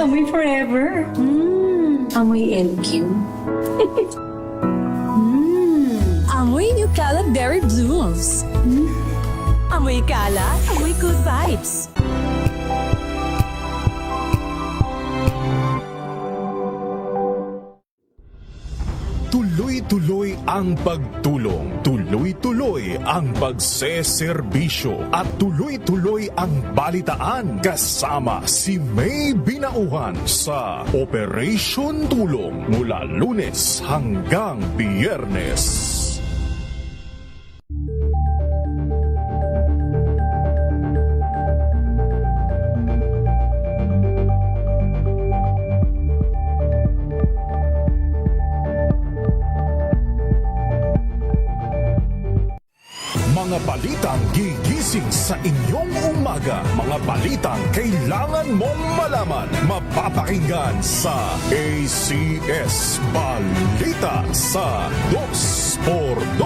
Amoy forever. Amoy LQ. Amoy New Cala Berry Blooms. Amoy Cala, amoy good vibes. Tuloy-tuloy ang pagtulong, tuloy-tuloy ang pagseserbisyo, at tuloy-tuloy ang balitaan kasama si May Binauhan sa Operation Tulong mula Lunes hanggang Biyernes. Mga balitang gigising sa inyong umaga. Mga balitang kailangan mong malaman. Mapapakinggan sa ACS Balita sa 2x2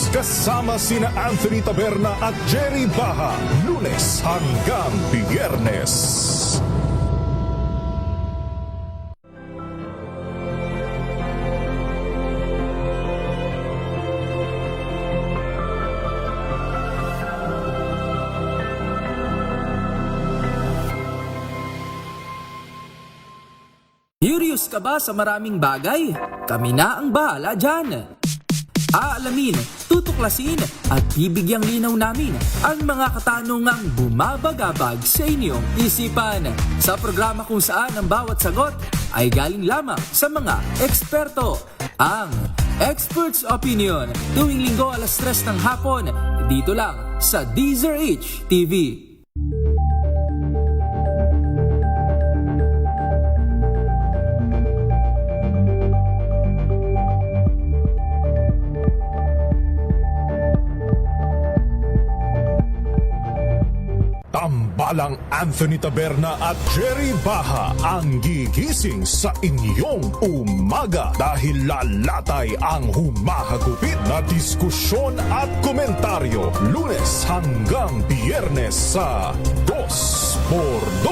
kasama sina Anthony Taberna at Jerry Baha. Lunes hanggang Biyernes. Curious ka ba sa maraming bagay? Kami na ang bahala dyan. Aalamin, tutuklasin at bibigyang linaw namin ang mga katanungang bumabagabag sa inyong isipan. Sa programa kung saan ang bawat sagot ay galing lamang sa mga eksperto. Ang Expert's Opinion, tuwing linggo alas 3 ng hapon, dito lang sa DZRH TV. Tambalang Anthony Taberna at Jerry Baha ang gigising sa inyong umaga dahil lalatay ang humahagupit na diskusyon at komentaryo Lunes hanggang Biyernes sa 2x2.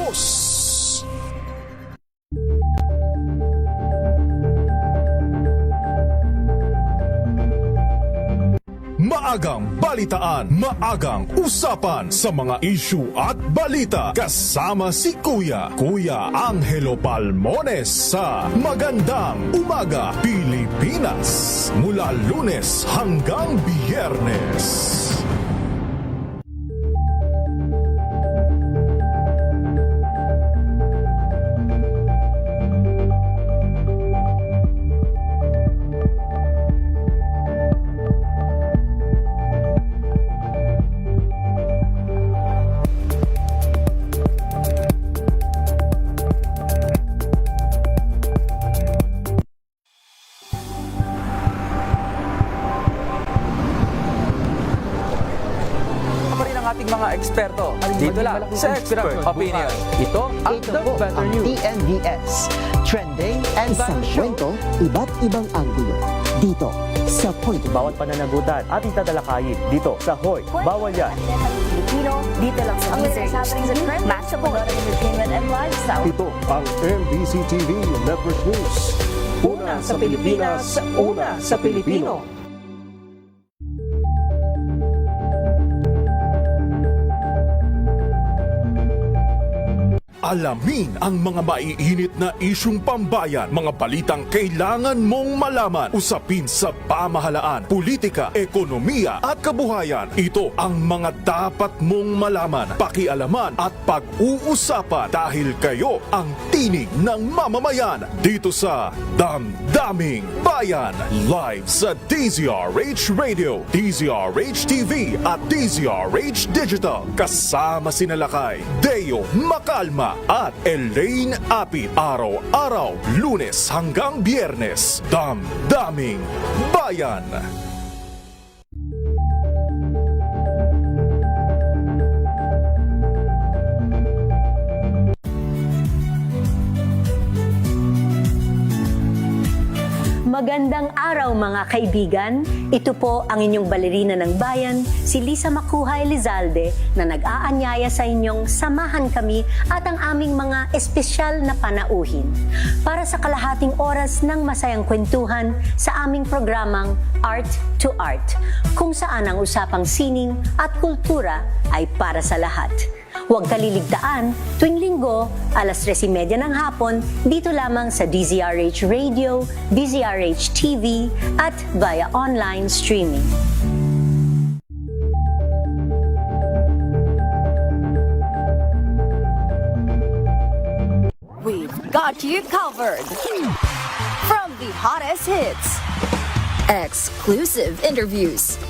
Maagang balitaan, maagang usapan sa mga issue at balita kasama si Kuya Angelo Palmones sa Magandang Umaga Pilipinas mula Lunes hanggang Biyernes. Ating mga eksperto dito lang sa Expert Opinion. Ito ang The Better ang News. TNVS. Trending and Isang kwento, iba't ibang anggulo. Dito, sa Point. Bawat pananagutan at itatalakayin dito sa Hoy. Bawal yan. Filipino, dito lang sa DZRH. Match up on entertainment and lifestyle. Ito ang MBC TV Network News. Una sa Pilipinas, una sa Pilipino. Alamin ang mga maiinit na isyung pambayan, mga balitang kailangan mong malaman, usapin sa pamahalaan, politika, ekonomiya at kabuhayan. Ito ang mga dapat mong malaman, pakialaman at pag-uusapan dahil kayo ang tinig ng mamamayan dito sa Damdaming Bayan. Live sa DZRH Radio, DZRH TV at DZRH Digital. Kasama sinalakay Deo Macalma at Elaine Apit. Araw-araw, Lunes hanggang Biyernes. Damdaming Bayan. Magandang araw araw mga kaibigan, ito po ang inyong balerina ng bayan, si Lisa Makuhay Lizalde na nag-aanyaya sa inyong samahan kami at ang aming mga espesyal na panauhin para sa kalahating oras ng masayang kwentuhan sa aming programang Art to Art, kung saan ang usapang sining at kultura ay para sa lahat. Huwag kaliligtaan, tuwing linggo, alas 3:30 ng hapon, dito lamang sa DZRH Radio, DZRH TV, at via online streaming. We've got you covered. From the hottest hits, exclusive interviews,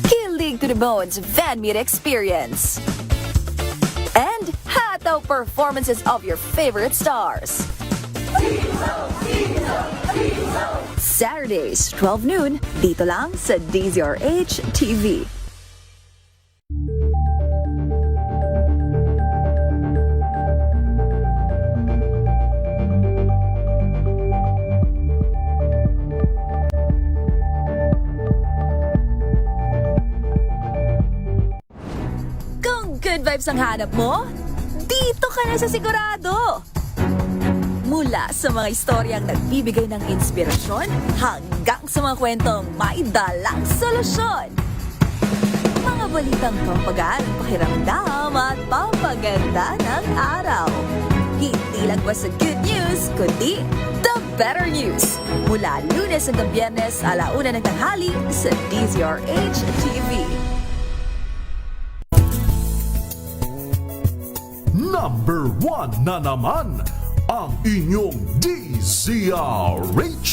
kilig to the bones fan meet experience, and hataw performances of your favorite stars. Saturdays, 12 noon, dito lang sa DZRH TV. Good vibes ang hanap mo? Dito ka na sa sigurado! Mula sa mga istoryang nagbibigay ng inspirasyon hanggang sa mga kwentong may dalang solusyon. Mga balitang pampagaan, pakiramdam at pampaganda ng araw. Hindi lang ba sa good news, kundi the better news. Mula Lunes hanggang Biyernes, 1:00 ng tanghali sa DZRH TV. Number 1 na naman ang inyong DZRH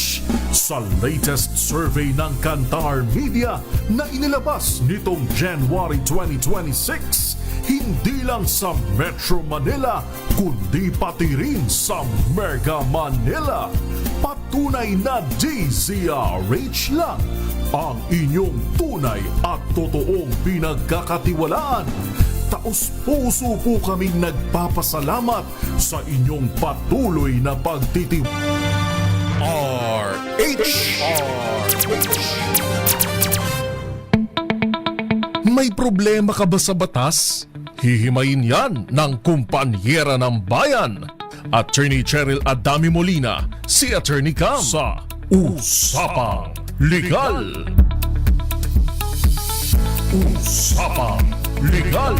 sa latest survey ng Kantar Media na inilabas nitong January 2026. Hindi lang sa Metro Manila, kundi pati rin sa Mega Manila. Patunay na DZRH lang ang inyong tunay at totoong pinagkakatiwalaan. Taos-puso po kaming nagpapasalamat sa inyong patuloy na RH. May problema ka ba sa batas? Hihimayin yan ng kumpanyera ng bayan. Attorney Cheryl Adami Molina, si Attorney Cam sa Usapang Legal. Usapang Legal.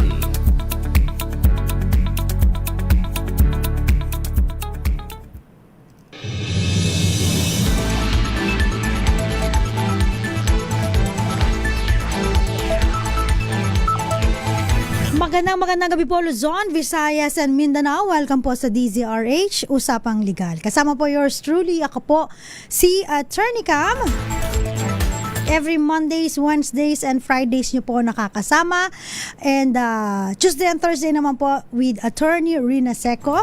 Magandang gabi po Luzon, Visayas and Mindanao. Welcome po sa DZRH Usapang Legal. Kasama po yours truly, ako po si Attorney Cam. Every Mondays, Wednesdays, and Fridays nyo po nakakasama. And Tuesday and Thursday naman po with Attorney Rina Seco.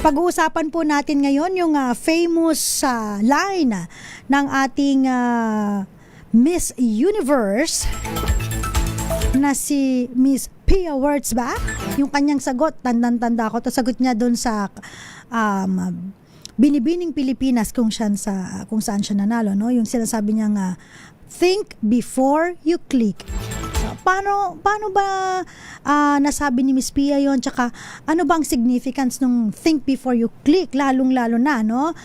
Pag-uusapan po natin ngayon yung famous line ng ating Miss Universe na si Miss Pia Words ba? Yung kanyang sagot, tandang-tanda ko. Sagot niya doon sa Binibining Pilipinas kung saan siya nanalo, no? Yung sinasabi niya think before you click. Paano ba nasabi ni Miss Pia yon? Tsaka ano bang significance nung think before you click, lalong-lalo na, no?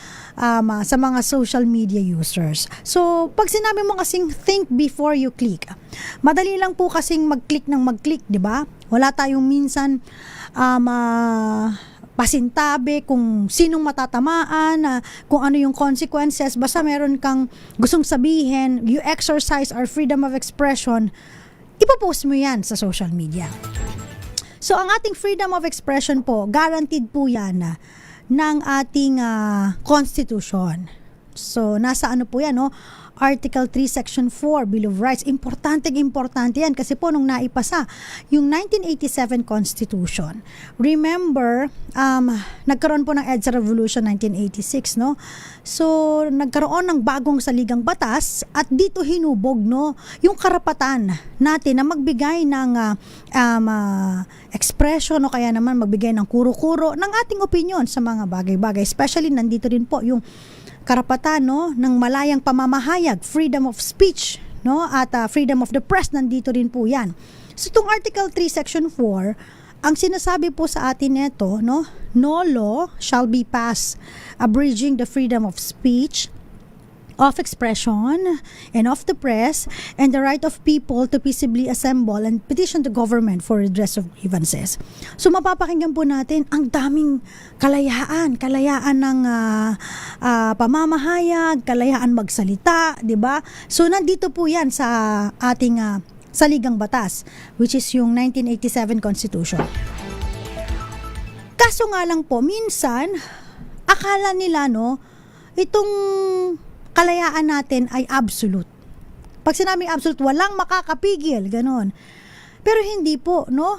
Sa mga social media users. So, pag sinabi mo kasing think before you click, madali lang po kasing mag-click ng mag-click, di ba? Wala tayong minsan pasintabi kung sinong matatamaan, kung ano yung consequences. Basta meron kang gustong sabihin, you exercise our freedom of expression, ipopost mo yan sa social media. So, ang ating freedom of expression po, guaranteed po yan ng ating Constitution. So, nasa ano po yan, no? Article 3, Section 4, Bill of Rights. Importante yan kasi po nung naipasa yung 1987 Constitution. Remember, nagkaroon po ng EDSA Revolution 1986, no? So, nagkaroon ng bagong saligang batas at dito hinubog, no, yung karapatan natin na magbigay ng expression o kaya naman magbigay ng kuro-kuro ng ating opinion sa mga bagay-bagay. Especially, nandito rin po yung karapatan, no, ng malayang pamamahayag, freedom of speech, no, at freedom of the press, nandito rin po yan. So itong Article 3 Section 4, ang sinasabi po sa atin nito, no, no law shall be passed abridging the freedom of speech, of expression, and of the press, and the right of people to peaceably assemble and petition the government for redress of grievances. So mapapakinggan po natin ang daming kalayaan ng pamamahayag, kalayaan magsalita, 'di ba? So nandito po 'yan sa ating saligang batas, which is yung 1987 Constitution. Kaso nga lang po, minsan akala nila, no, itong kalayaan natin ay absolute. Pag sinabing absolute, walang makakapigil, ganon. Pero hindi po, no?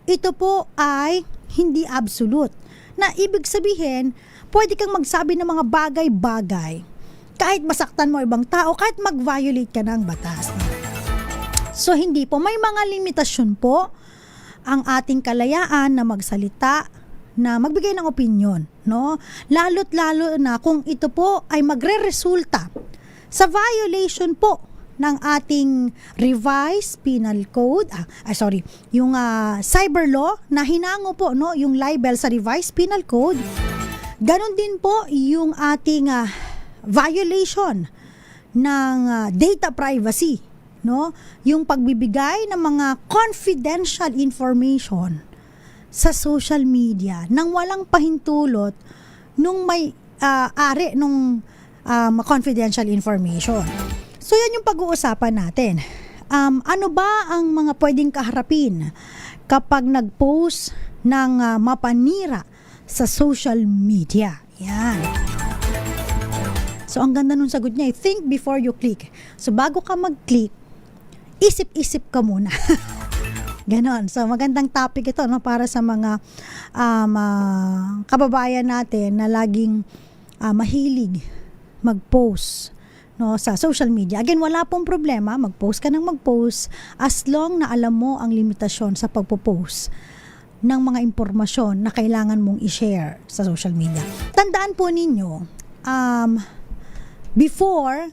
Ito po ay hindi absolute. Na ibig sabihin, pwede kang magsabi ng mga bagay-bagay kahit masaktan mo ibang tao, kahit mag-violate ka ng batas. So hindi po, may mga limitasyon po ang ating kalayaan na magsalita, na magbigay ng opinion, no? Lalo't lalo na kung ito po ay magre-resulta sa violation po ng ating revised penal code, yung cyber law na hinango po, no, yung libel sa revised penal code. Ganon din po yung ating violation ng data privacy, no? Yung pagbibigay ng mga confidential information sa social media nang walang pahintulot nung may ari nung confidential information. So yan yung pag-uusapan natin. Ano ba ang mga pwedeng kaharapin kapag nag-post ng mapanira sa social media? Yan. So ang ganda nung sagot niya, think before you click. So bago ka mag-click, isip-isip ka muna. Ganon. So magandang topic ito, no, para sa mga kababayan natin na laging mahilig mag-post, no, sa social media. Again, wala pong problema, mag-post ka ng mag-post as long na alam mo ang limitasyon sa pagpo-post ng mga impormasyon na kailangan mong i-share sa social media. Tandaan po ninyo, before,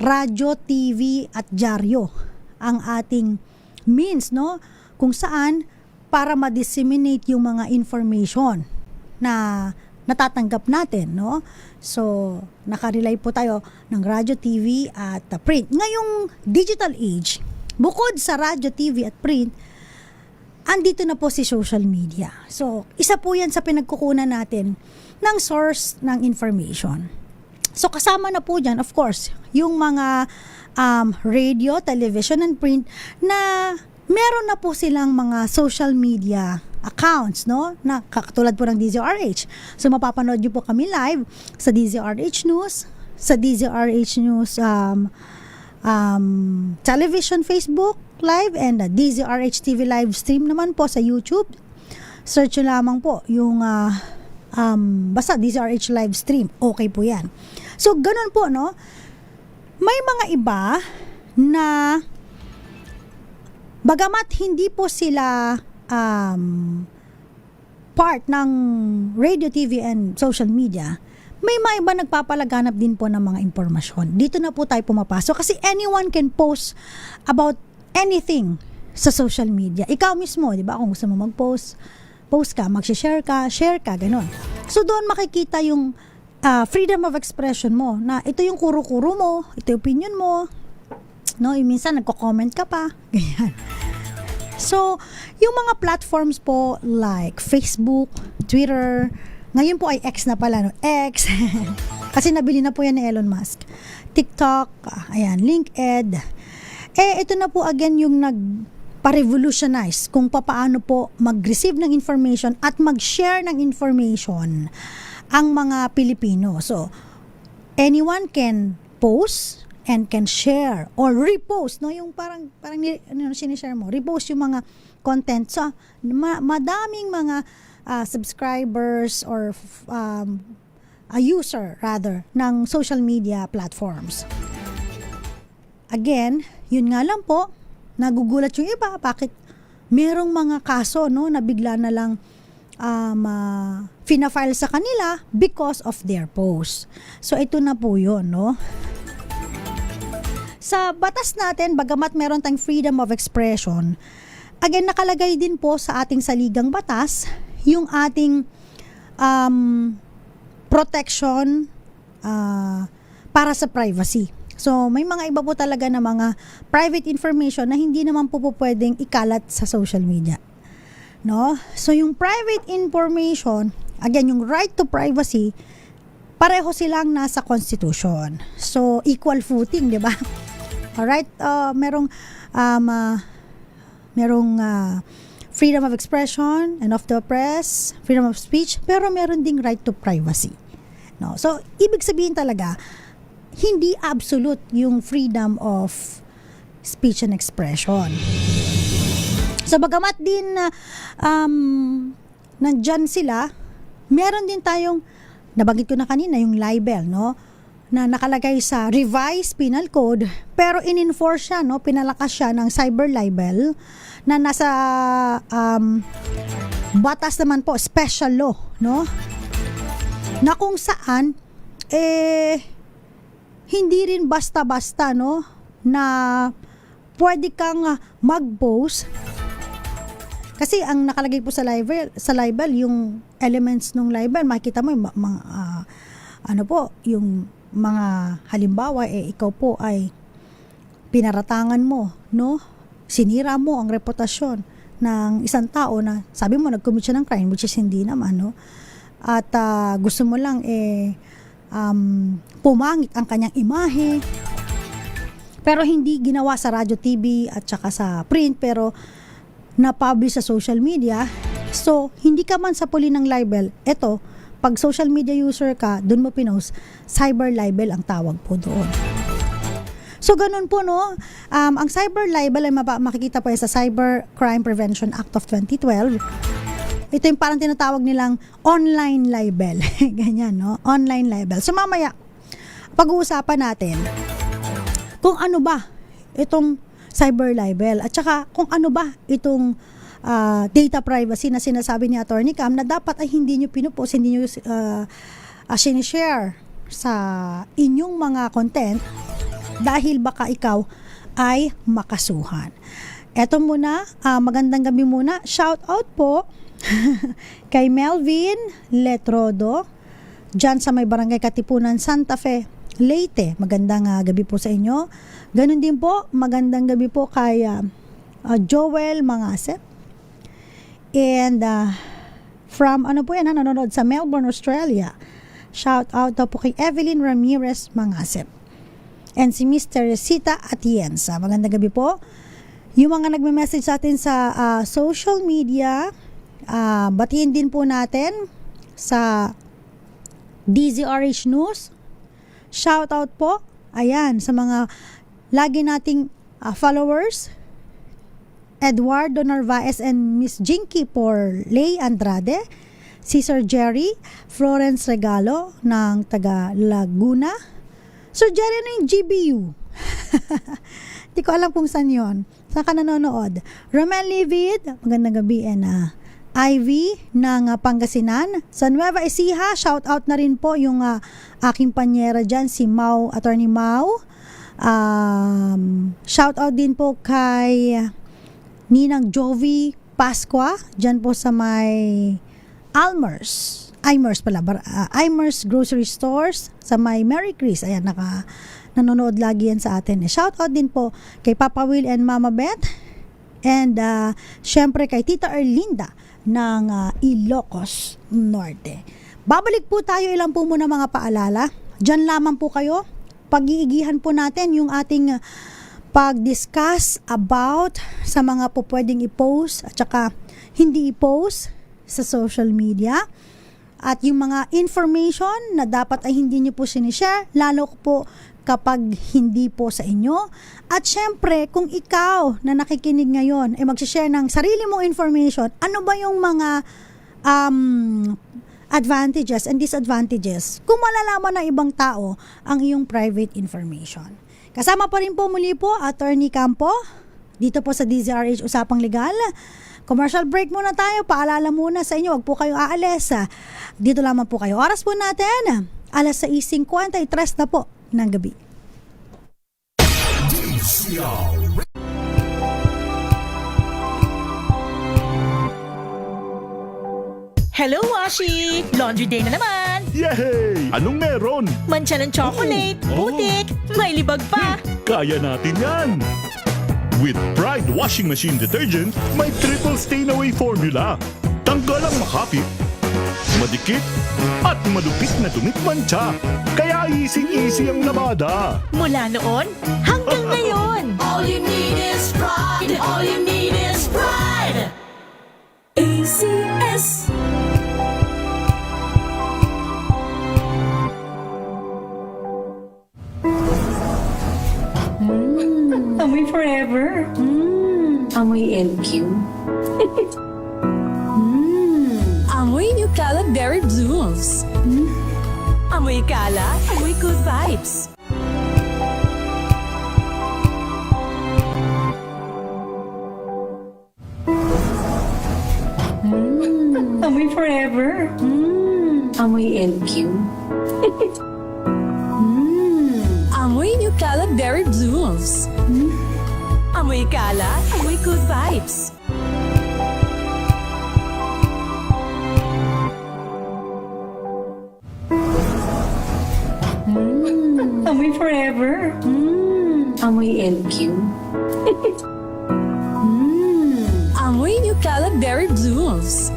radyo, TV at dyaryo ang ating means, no, kung saan para ma-disseminate yung mga information na natatanggap natin, no. So nakarely po tayo ng radyo, TV at print. Ngayong digital age, bukod sa radyo, TV at print, andito na po si social media. So isa po yan sa pinagkukunan natin ng source ng information. So kasama na po dyan, of course, yung mga radio, television, and print na meron na po silang mga social media accounts, no? Na katulad po ng DZRH. So mapapanood niyo po kami live sa DZRH News, sa DZRH News television Facebook live, and DZRH TV live stream naman po sa YouTube. Search nyo lamang po yung basta DZRH live stream. Okay po yan. So ganun po, no? May mga iba na bagamat hindi po sila part ng radio, TV, and social media, may mga iba nagpapalaganap din po ng mga impormasyon. Dito na po tayo pumapasok kasi anyone can post about anything sa social media. Ikaw mismo, di ba? Kung gusto mo mag-post, post ka, mag-share ka, share ka, ganun. So doon makikita yung freedom of expression mo, na ito yung kuro-kuro mo, ito yung opinion mo, no? Minsan nagko-comment ka pa, ganyan. So, yung mga platforms po like Facebook, Twitter, ngayon po ay X na pala, no? X, kasi nabili na po yan ni Elon Musk. TikTok, ayan, LinkedIn. Ito na po again yung nagpa-revolutionize kung paano po mag-receive ng information at mag-share ng information ang mga Pilipino. So, anyone can post and can share or repost, no, yung parang sinishare mo, repost yung mga content. So madaming mga subscribers or a user rather ng social media platforms. Again, yun nga lang po, nagugulat yung iba, bakit merong mga kaso, no, na bigla na lang fina-file sa kanila because of their post. So ito na po yun, no? Sa batas natin, bagamat meron tayong freedom of expression, again, nakalagay din po sa ating saligang batas yung ating protection para sa privacy. So, may mga iba po talaga na mga private information na hindi naman po pwedeng ikalat sa social media. No? So, yung private information, again, yung right to privacy, pareho silang nasa Constitution. So, equal footing, di ba? Alright? Merong freedom of expression and of the press, freedom of speech, pero meron ding right to privacy. No? So, ibig sabihin talaga, hindi absolute yung freedom of speech and expression. So, bagamat din nandyan sila, meron din tayong, nabanggit ko na kanina, yung libel, no? Na nakalagay sa revised penal code, pero in-enforce siya, no? Pinalakas siya ng cyber libel na nasa batas naman po, special law, no? Na kung saan, hindi rin basta-basta, no, na pwede kang mag-post. Kasi ang nakalagay po sa libel, yung elements ng libel, makikita mo yung yung mga halimbawa, ikaw po ay pinaratangan mo, no? Sinira mo ang reputasyon ng isang tao na sabi mo nag-commit siya ng crime, which is hindi naman, no? At gusto mo lang pumangit ang kanyang imahe, pero hindi ginawa sa radyo, TV at saka sa print, pero na-publish sa social media. So, hindi ka man sapuli ng libel. Ito, pag social media user ka, dun mo pinost, cyber libel ang tawag po doon. So, ganun po, no? Ang cyber libel ay makikita po sa Cyber Crime Prevention Act of 2012. Ito yung parang tinatawag nilang online libel. Ganyan, no? Online libel. So, mamaya, pag-uusapan natin kung ano ba itong cyber libel at saka kung ano ba itong data privacy na sinasabi ni Attorney Cam na dapat ay hindi nyo pinupost, hindi nyo sinishare sa inyong mga content dahil baka ikaw ay makasuhan. Eto muna, magandang gabi muna. Shout out po kay Melvin Letrodo dyan sa may barangay Katipunan, Santa Fe, Leyte. Magandang gabi po sa inyo. Ganun din po, magandang gabi po kay Joel Mangasep. And from nanonood sa Melbourne, Australia. Shout out po kay Evelyn Ramirez Mangasep. And si Miss Teresita Atienza. Magandang gabi po. Yung mga nagme-message sa atin sa social media, batiin din po natin sa DZRH News. Shout out po, ayan, sa mga lagi nating followers, Eduardo Narvaez and Miss Jinky Porley Andrade, si Sir Jerry Florence Regalo ng taga Laguna. Sir Jerry, ano yung GBU? Di ko alam kung saan yun. Saan ka nanonood? Romel Livid, magandang gabi, and Ivy ng Pangasinan. Sa Nueva Ecija, shout out na rin po yung aking panyera dyan, si Mau, Attorney Mau. Shout out din po kay Ninang Jovi Pasqua, dyan po sa may Imers Grocery Stores, sa may Mary Chris. Ayan, nanonood lagi yan sa atin. Shout out din po kay Papa Will and Mama Beth, and syempre kay Tita Erlinda ng Ilocos Norte. Babalik po tayo, ilang po muna mga paalala. Diyan lamang po kayo. Pag-iigihan po natin yung ating pag-discuss about sa mga po pwedeng i-post at saka hindi i-post sa social media. At yung mga information na dapat ay hindi nyo po sinishare, lalo po kapag hindi po sa inyo. At syempre, kung ikaw na nakikinig ngayon ay magsishare ng sarili mong information, ano ba yung mga advantages and disadvantages kung malalaman ng ibang tao ang iyong private information. Kasama pa rin po muli po Attorney Campo dito po sa DZRH Usapang Legal. Commercial break muna tayo. Paalala muna sa inyo, wag po kayo aalis. Dito lamang po kayo. Oras po natin, 6:53 na po ng gabi. Hello, Washi! Laundry day na naman! Yay! Anong meron? Mancha ng chocolate, putik, may libag pa! Kaya natin yan! With Pride Washing Machine Detergent, may triple stain away formula. Tanggal ang makapit, madikit, at malupit na dumit mancha. Kaya easy-easy ang labada. Mula noon hanggang ngayon! All you need is pride! All you need is pride! ACS! Amoy forever. Amoy LQ. Amoy New Cala Berry Blooms. Amoy kala, amoy good vibes. Amoy forever. Amoy LQ. Amoy New Cala Berry Blooms. Amoy kala, amoy good vibes. Amoy forever. Amoy LQ. Amoy New Cala Berry Blooms.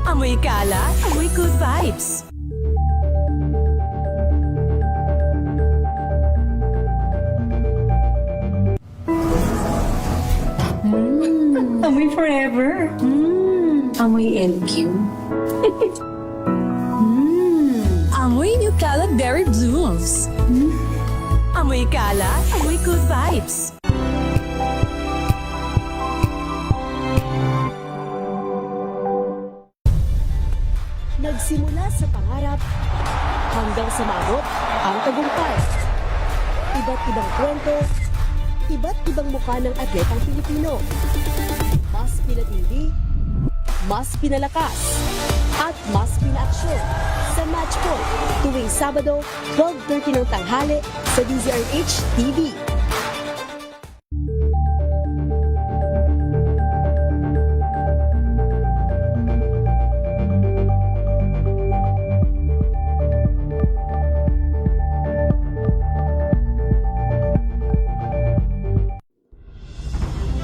Amoy kala, amoy good vibes. Amoy forever. Amoy LQ. Amoy New Cala Berry Blooms. Amoy kala, amoy good vibes. Nagsimula sa pangarap hanggang sa maabot ang tagumpay. Iba't ibang kwento, iba't ibang mukha ng atletang Pilipino. Mas pinatindi, mas pinalakas, at mas pinaaksyon sa Match Point tuwing Sabado, 12:30 ng tanghali sa DZRH TV.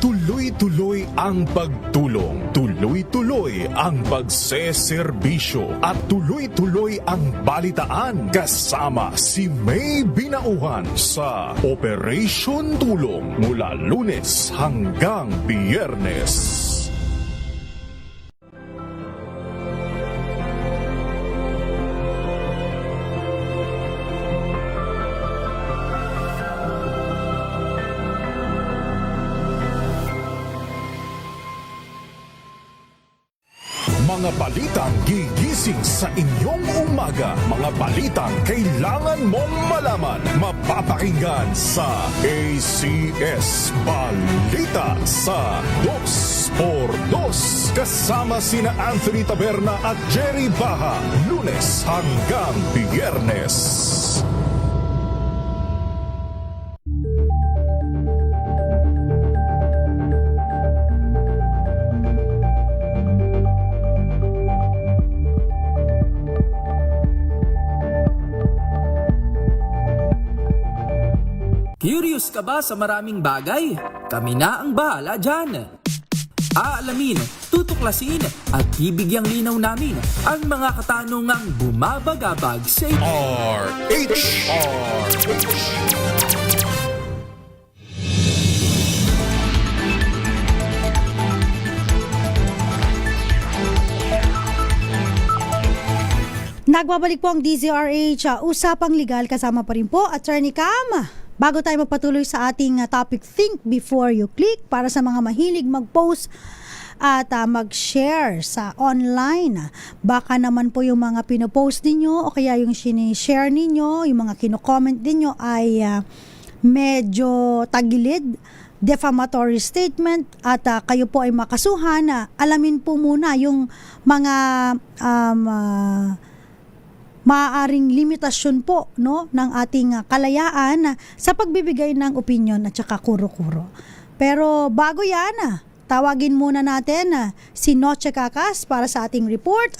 Tuloy-tuloy ang pagtulong, tuloy-tuloy ang pagseserbisyo, at tuloy-tuloy ang balitaan kasama si May Binauhan sa Operation Tulong mula Lunes hanggang Biyernes. Mga balitang gigising sa inyong umaga. Mga balitang kailangan mong malaman. Mapapakinggan sa ACS Balita sa 2x2. Kasama sina Anthony Taberna at Jerry Baha. Lunes hanggang Biyernes. Curious ka ba sa maraming bagay? Kami na ang bahala dyan. Aalamin, tutuklasin at bibigyang linaw namin ang mga katanungang bumabagabag sa RH. Nagbabalik po ang DZRH, Usapang Legal, kasama pa rin po Attorney Cam. Bago tayo magpatuloy sa ating topic, think before you click, para sa mga mahilig mag-post at mag-share sa online. Baka naman po yung mga pinopost ninyo o kaya yung sinishare ninyo, yung mga kino-comment ninyo ay medyo tagilid defamatory statement at kayo po ay makasuhan, alamin po muna yung mga maaaring limitasyon po, no, ng ating kalayaan sa pagbibigay ng opinion at saka kuro-kuro. Pero bago yan, tawagin muna natin si Noche Cacas para sa ating report.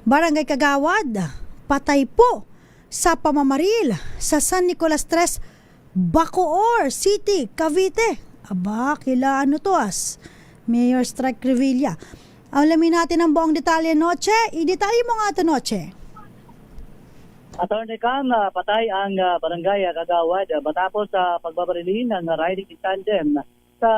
Barangay Kagawad, patay po sa pamamaril sa San Nicolas 3, Bacoor City, Cavite. Aba, kila ano to Mayor Strike Revilla. Alamin natin ang buong detalye, Noche. I-detalye mo nga ito, Noche. Attorney Cam, patay ang barangay Kagawad matapos sa pagbabarilin ng riding in tandem sa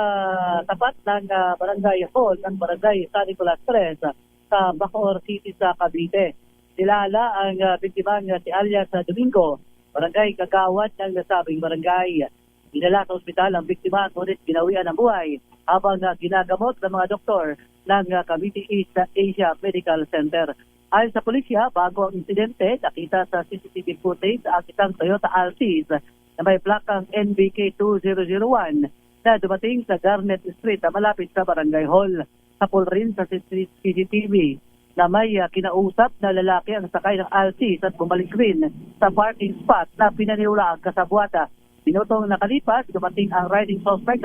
tapat ng barangay hall ng barangay San Nicolas 3 sa Bacoor City sa Cavite. Nilala ang biktimang si alias Domingo, barangay Kagawad ng nasabing barangay. Dinala sa ospital ang biktima ngunit ginawian ang buhay habang ginagamot ng mga doktor ng Cavite East Asia Medical Center. Ayon sa pulisya, bago ang insidente, nakita sa CCTV footage ang isang Toyota Altis na may plakang NBK 2001 na dumating sa Garnet Street na malapit sa Barangay Hall. Sapol rin sa CCTV na may kinausap na lalaki ang sakay ng Altis at bumalik rin sa parking spot na pinaniwala ang kasabwata. Minutong nakalipas, dumating ang riding suspect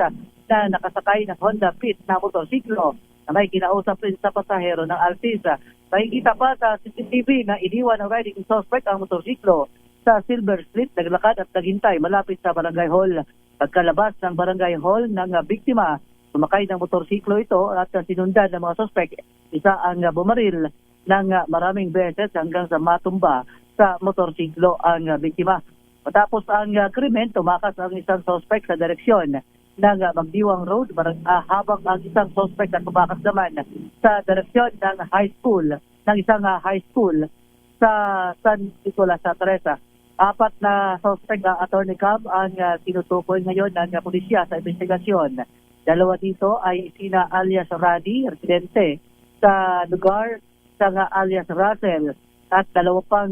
na nakasakay ng Honda Fit na motorsiklo na may kinausap rin sa pasahero ng Altis. Nakikita pa sa CCTV na iniwan ng riding suspect ang motorsiklo sa Silver Street, naglakad at naghintay malapit sa Barangay Hall. Pagkalabas ng Barangay Hall ng biktima, sumakay ng motorsiklo ito at sinundan ng mga suspect. Isa ang bumaril ng maraming beses hanggang sa matumba sa motorsiklo ang biktima. Matapos ang krimen, tumakas ang isang suspect sa direksyon ng Magdiwang Road habang ang isang suspect na tumakas naman sa direksyon ng isang high school sa San Nicolas sa Teresa. 4 na suspect na Attorney Cam ang tinutukoy ngayon ng pulisya sa investigasyon. 2 dito ay sina alias Radi, residente sa lugar, sa alias Russell, at 2 pang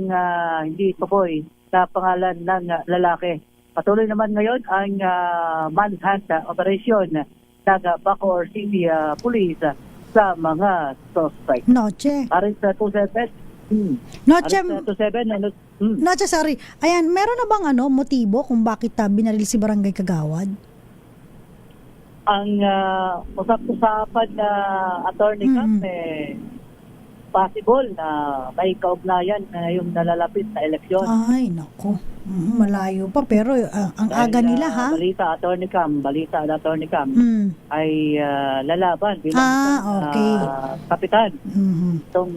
hindi tukoy na pangalan ng lalaki. Patuloy naman ngayon ang manhunt operation ng Bacoor City Police sa mga suspect. Noche. Arin sa 27. Noche, Noche, sorry. Ayan, meron na bang motibo kung bakit binaril si Barangay Kagawad? Ang usap-usapan na Attorney Cam, possible na may kaugnayan na yung nalalapit na eleksyon. Ay, naku. Malayo pa, pero ang aga nila, ha? Balita Attorney Cam ay lalaban bilang kapitan itong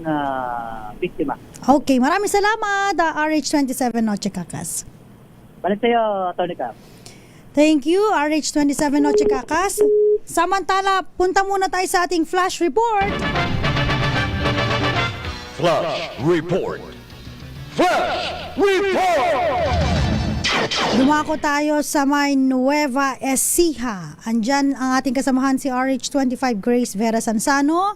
biktima. Okay, maraming salamat, RH27 Noche Cacas. Balik tayo, Attorney Cam. Thank you, RH27 Noche Cacas. Samantala, punta muna tayo sa ating flash report. Flash Report! Flash Report! Dumako tayo sa may Nueva Ecija. Andyan ang ating kasamahan si RH25 Grace Vera Sansano.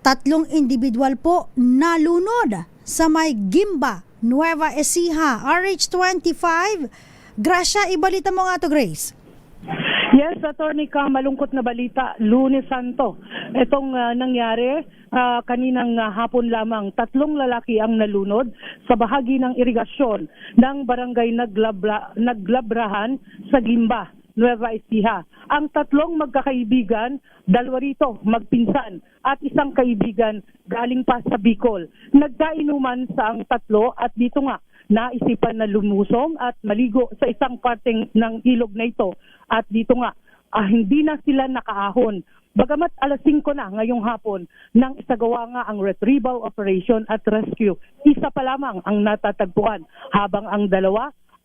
3 individual po nalunod sa may Gimba, Nueva Ecija. RH25, Gracia, ibalita mo nga to, Grace. Yes, Attorney Cam, malungkot na balita, Lunes Santo. Itong nangyari kaninang hapon lamang, 3 lalaki ang nalunod sa bahagi ng irigasyon ng barangay Naglabrahan sa Gimba, Nueva Ecija. Ang 3 magkakaibigan, 2 rito magpinsan at 1 kaibigan galing pa sa Bicol. Nagkainuman sa ang 3 at dito nga naisipan na lumusong at maligo sa isang parteng ng ilog na ito. At dito nga, hindi na sila nakaahon. Bagamat alas 5 na ngayong hapon nang isagawa nga ang retrieval operation at rescue, 1 pa lamang ang natatagpuan habang ang 2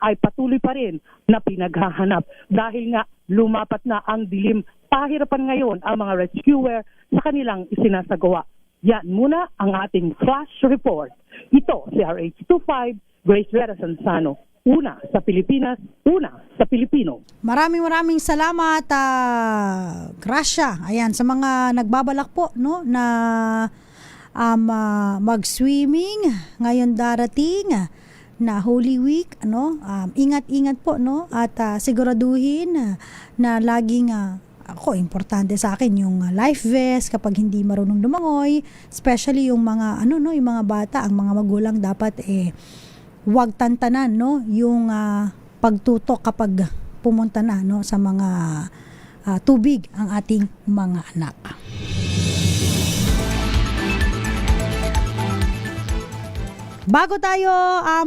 ay patuloy pa rin na pinaghahanap. Dahil nga lumapat na ang dilim, pahirapan ngayon ang mga rescuer sa kanilang isinasagawa. Yan muna ang ating flash report. Ito si RH25 Grace Vera Sansano. Una sa Pilipinas, una sa Pilipino. Maraming salamat, Gracia. Ayan, sa mga nagbabalak po, no, na mag-swimming ngayon darating na Holy Week, ingat-ingat po, no? At siguraduhin na laging ako, importante sa akin yung life vest kapag hindi marunong lumangoy, especially yung mga yung mga bata, ang mga magulang dapat huwag tantanan, no? Yung pagtutok kapag pumunta na, no, sa mga tubig ang ating mga anak. Bago tayo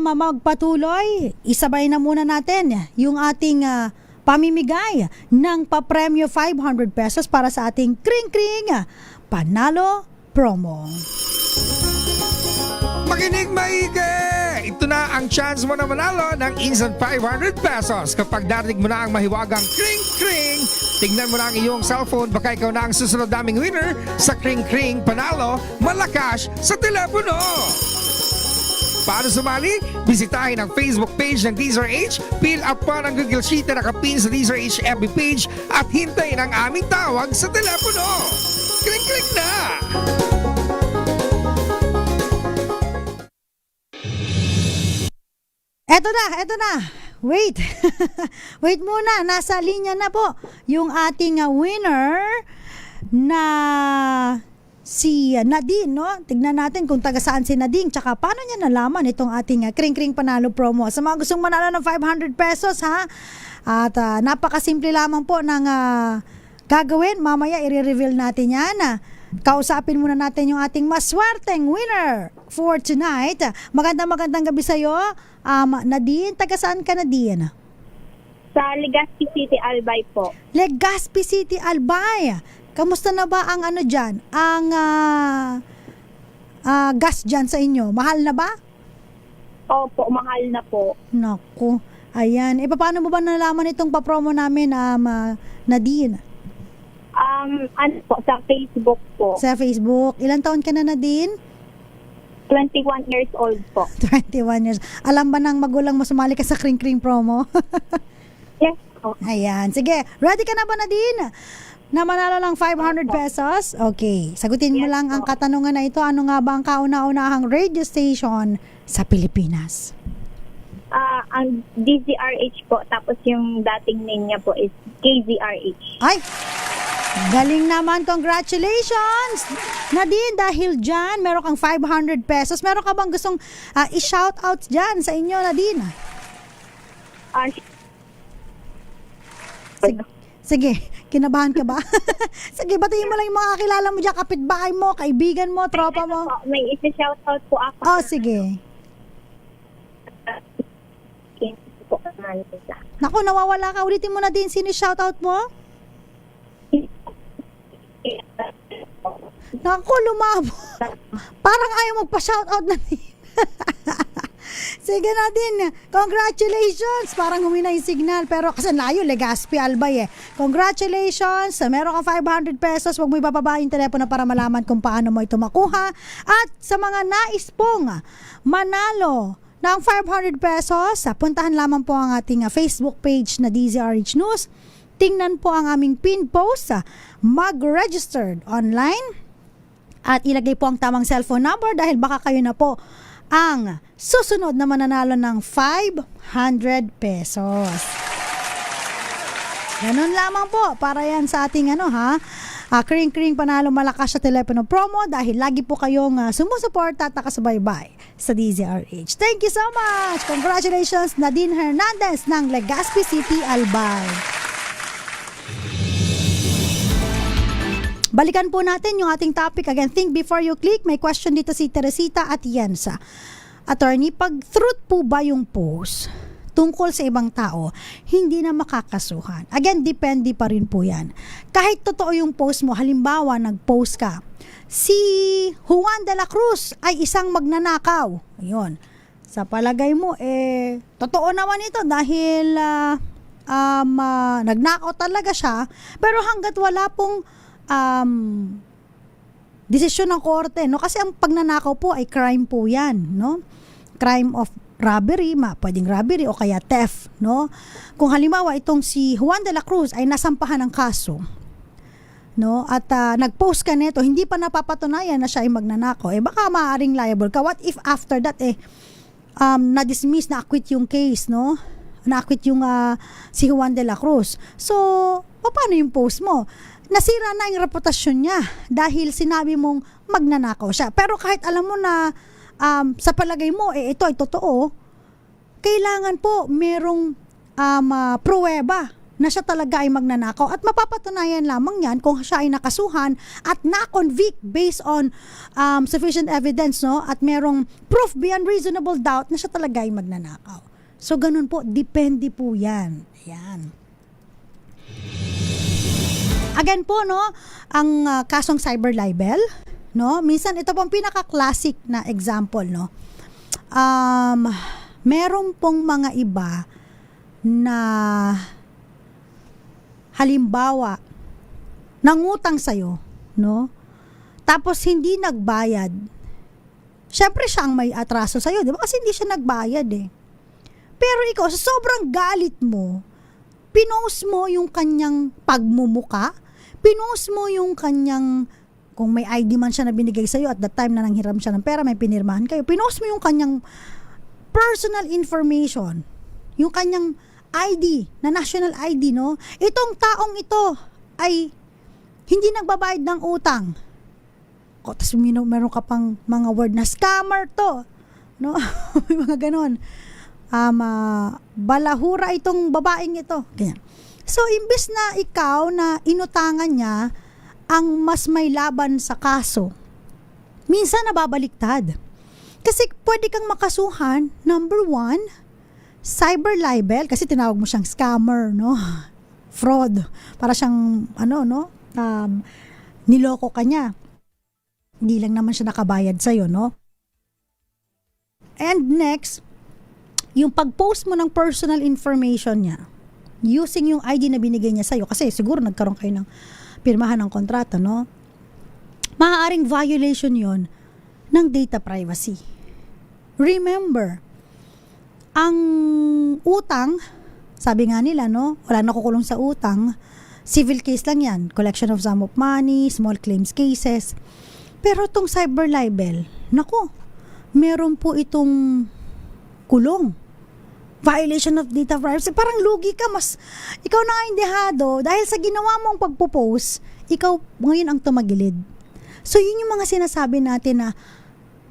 magpatuloy, isabay na muna natin yung ating pamimigay ng papremyo 500 pesos para sa ating kring-kring panalo promo. Makinig maigi! Ito na ang chance mo na manalo ng instant 500 pesos. Kapag narinig mo na ang mahiwagang kring-kring, tignan mo na ang iyong cellphone, baka ikaw na ang susunod naming winner sa kring-kring panalo malakas sa telepono. Para sumali, bisitahin ang Facebook page ng DZRH, fill up pa ng Google Sheet na nakapin sa DZRH FB page at hintayin ang aming tawag sa telepono. Kling-kling na! Eto na. Wait. Wait muna, nasa linya na po yung ating winner na si Nadine, no? Tignan natin kung taga saan si Nadine, tsaka paano niya nalaman itong ating kring-kring panalo promo. Sa mga gustong manalo ng 500 pesos, ha? At napakasimple lamang po ng gagawin. Mamaya i-reveal natin yan. Kausapin muna natin yung ating maswerteng winner for tonight. Magandang gabi sa'yo, Nadine. Taga saan ka, Nadine? Sa Legazpi City, Albay po. Legazpi City, Albay. Kamusta na ba ang dyan? Ang gas dyan sa inyo? Mahal na ba? Opo, mahal na po. Naku. Ayan. Paano mo ba nalaman itong papromo namin, Nadine? Sa Facebook po. Sa Facebook. Ilan taon ka na, Nadine? 21 years old po. 21 years. Alam ba ng magulang mo sumali ka sa kring-kring promo? Yes po. Ayan. Sige. Ready ka na ba, Nadine? Na manalo lang 500 pesos? Okay. Sagutin mo lang ang katanungan na ito. Ano nga ba ang kauna-unahang radio station sa Pilipinas? Ang DZRH po. Tapos yung dating name niya po is KZRH. Ay! Galing naman. Congratulations! Nadine, dahil dyan, meron kang 500 pesos. Meron ka bang gustong i-shoutout dyan sa inyo, Nadine? Sige, kinabahan ka ba? Sige, batiin mo lang yung mga kakilala mo dyan, kapitbahay mo, kaibigan mo, tropa mo. May isa-shoutout po ako. Oh, sige. Naku, nawawala ka. Ulitin mo na din, sino shoutout mo? Naku, lumabo. Parang ayaw magpa-shoutout na din. Sige natin, congratulations. Parang humina yung signal, pero kasi layo, Legazpi, Albay Congratulations, meron kang 500 pesos. Huwag mo ibababa yung telepono para malaman kung paano mo ito makuha. At sa mga nais pong manalo ng 500 pesos, puntahan lamang po ang ating Facebook page na DZRH News. Tingnan po ang aming pin post, mag-registered online, at ilagay po ang tamang cellphone number dahil baka kayo na po ang susunod na mananalo ng 500 pesos. Ganun lamang po para yan sa ating kring-kring panalo malakas sa telepono promo dahil lagi po kayong sumusuporta at nakasubaybay sa DZRH. Thank you so much! Congratulations, Nadine Hernandez ng Legazpi City, Albay. Balikan po natin yung ating topic. Again, think before you click. May question dito si Teresita at Yensa. Attorney, pag truth po ba yung post tungkol sa ibang tao, hindi na makakasuhan? Again, depende pa rin po yan. Kahit totoo yung post mo, halimbawa, nag-post ka, si Juan de la Cruz ay isang magnanakaw. Ayun. Sa palagay mo, totoo naman ito dahil nagnakaw talaga siya. Pero hanggat wala pong desisyon ng korte, no? Kasi ang pagnanakaw po ay crime po yan, no? Crime of robbery, pwedeng robbery o kaya theft, no? Kung halimbawa itong si Juan de la Cruz ay nasampahan ng kaso, no? At nag-post ka nito, hindi pa napapatunayan na siya ay magnanakaw, baka maaaring liable ka. What if after that na-dismiss, na-acquit yung case, no? Na-acquit yung si Juan de la Cruz. So, paano yung post mo? Nasira na yung reputasyon niya dahil sinabi mong magnanakaw siya. Pero kahit alam mo na sa palagay mo, ito ay totoo, kailangan po merong pruweba na siya talaga ay magnanakaw at mapapatunayan lamang yan kung siya ay nakasuhan at na-convict based on sufficient evidence, no? At merong proof beyond reasonable doubt na siya talaga ay magnanakaw. So ganun po, depende po yan. Ayan. Again po, no, ang kasong cyber libel, no? Minsan ito pong pinaka-classic na example, no? Meron pong mga iba na halimbawa nangutang sa'yo, no? Tapos hindi nagbayad. Syempre siya ang may atraso sa'yo, di ba? Kasi hindi siya nagbayad eh. Pero ikaw, sa sobrang galit mo, pinost mo yung kanyang pagmumuka, pinost mo yung kanyang, kung may ID man siya na binigay sa'yo at that time na nanghiram siya ng pera, may pinirmahan kayo, pinost mo yung kanyang personal information, yung kanyang ID, na national ID, no? Itong taong ito ay hindi nagbabayad ng utang. O, tapos meron ka pang mga word na scammer to, no? May mga ganon. Balahura itong babaeng ito. Ganyan. So, imbes na ikaw na inutangan niya ang mas may laban sa kaso, minsan nababaliktad. Kasi pwede kang makasuhan, number 1, cyber libel, kasi tinawag mo siyang scammer, no? Fraud. Para siyang, niloko ka niya. Hindi lang naman siya nakabayad sa'yo, no? And next, yung pag-post mo ng personal information niya, using yung ID na binigay niya sa'yo, kasi siguro nagkaroon kayo ng pirmahan ng kontrata, no? Maaaring violation yon ng data privacy. Remember, ang utang, sabi nga nila, no, wala nakukulong sa utang, civil case lang yan, collection of sum of money, small claims cases. Pero itong cyber libel, naku, meron po itong kulong. Violation of data privacy. Parang lugi ka, ikaw na nga indihado dahil sa ginawa mong pagpo-post, ikaw ngayon ang tumagilid. So yun yung mga sinasabi natin na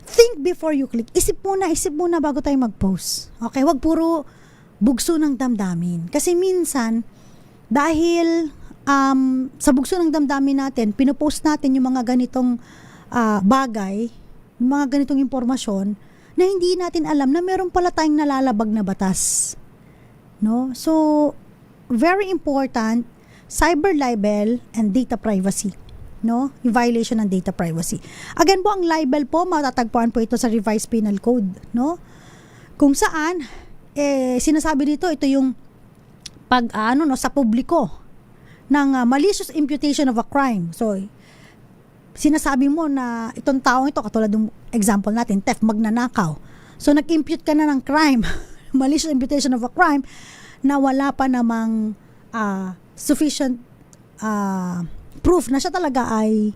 think before you click. Isip muna bago tayo mag-post. Okay, wag puro bugso ng damdamin. Kasi minsan, dahil sa bugso ng damdamin natin, pinopost natin yung mga ganitong bagay, yung mga ganitong impormasyon, na hindi natin alam na meron pala tayong nalalabag na batas. No? So, very important, cyber libel and data privacy. No? Yung violation ng data privacy. Again po, ang libel po, matatagpuan po ito sa Revised Penal Code, no? Kung saan, sinasabi dito, ito yung sa publiko ng malicious imputation of a crime. So, sinasabi mo na itong taong ito, katulad ng example natin, theft, magnanakaw. So, nag-impute ka na ng crime, malicious imputation of a crime, na wala pa namang sufficient proof na siya talaga ay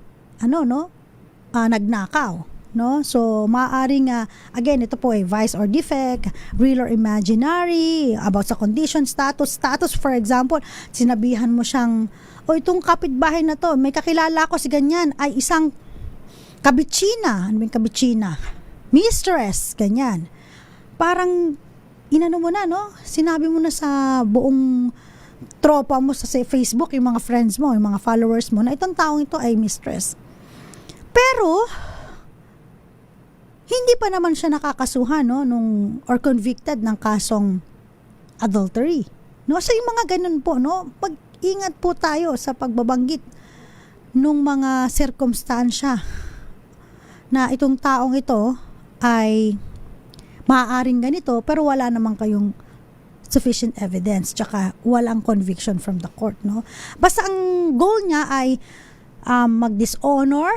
nagnakaw, no? So maaaring again, ito po ay vice or defect, real or imaginary, about sa condition, status for example, sinabihan mo siyang, itong kapitbahay na to, may kakilala ko si ganyan, ay isang kabitsina. Ano yung kabitsina? Mistress, ganyan. Parang inano mo na, no? Sinabi mo na sa buong tropa mo sa Facebook, yung mga friends mo, yung mga followers mo, na itong taong ito ay mistress. Pero, hindi pa naman siya nakakasuhan, no, or convicted ng kasong adultery. No? So, yung mga ganun po, no, pag-ingat po tayo sa pagbabanggit ng mga sirkumstansya na itong taong ito ay maaaring ganito, pero wala naman kayong sufficient evidence, tsaka walang conviction from the court, no? Basta ang goal niya ay mag-dishonor,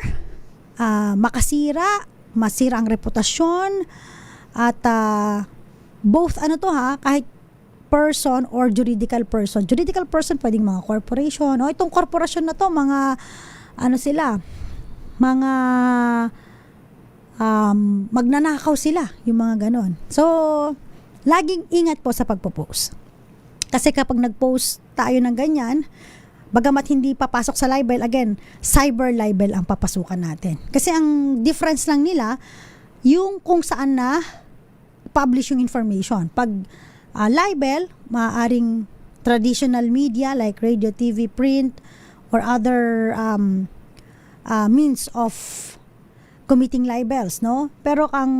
masira ang reputasyon, at both kahit person or juridical person. Juridical person, pwedeng mga corporation, no? Itong corporation na to, mga mga magnanakaw sila, yung mga ganon. So, laging ingat po sa pagpo-post. Kasi kapag nag-post tayo ng ganyan, bagamat hindi papasok sa libel, again, cyber libel ang papasukan natin. Kasi ang difference lang nila, yung kung saan na publish yung information. Pag libel, maaaring traditional media like radio, TV, print, or other means of committing libels, no? Pero ang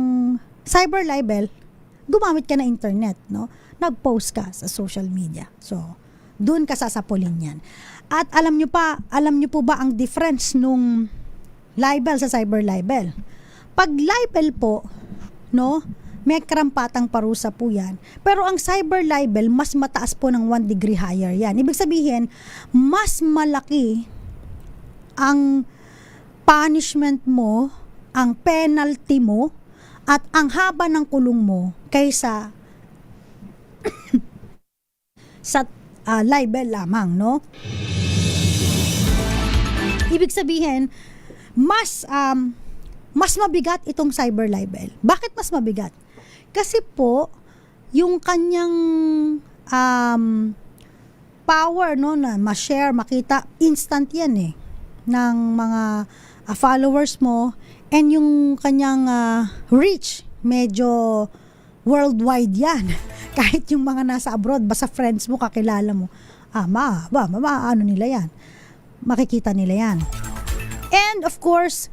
cyber libel, gumamit ka na internet, no? Nag-post ka sa social media. So, doon ka sasapulin yan. At alam nyo po ba ang difference nung libel sa cyber libel? Pag libel po, no, may karampatang parusa po yan. Pero ang cyber libel, mas mataas po ng 1 degree higher yan. Ibig sabihin, mas malaki ang punishment mo, ang penalty mo, at ang haba ng kulong mo kaysa sa libel lamang, no? Ibig sabihin, mas mabigat itong cyber libel. Bakit mas mabigat? Kasi po, yung kanyang power, no, na ma-share, makita, instant yan eh, ng mga followers mo, and yung kanyang reach, medyo worldwide yan. Kahit yung mga nasa abroad, basta friends mo, kakilala mo, ano nila yan, makikita nila yan. And of course,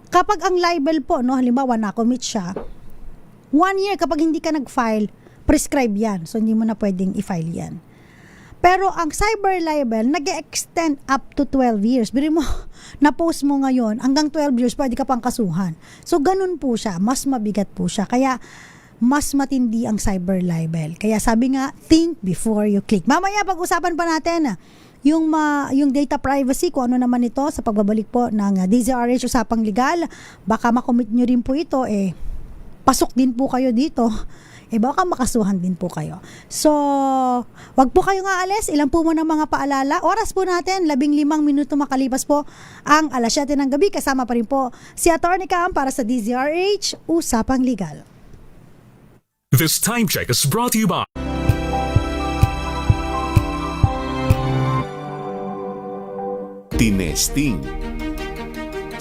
kapag ang libel po, no, halimbawa na-commit siya, 1 year kapag hindi ka nag-file, prescribe yan. So, hindi mo na pwedeng i-file yan. Pero ang cyber libel, nag-extend up to 12 years. Biri mo, na-post mo ngayon, hanggang 12 years, pwede ka pang kasuhan. So, ganun po siya. Mas mabigat po siya. Kaya, mas matindi ang cyber libel. Kaya sabi nga, think before you click. Mamaya, pag-usapan pa natin, yung data privacy, kung ano naman ito sa pagbabalik po ng DZRH Usapang Legal, baka makomit nyo rin po ito, pasok din po kayo dito, baka makasuhan din po kayo. So, wag po kayong aalis, ilan po muna mga paalala. Oras po natin, 15 minuto makalipas po ang 7:00 ng gabi. Kasama pa rin po si Atty. Cam para sa DZRH Usapang Legal. This time check is brought to you by tinesting,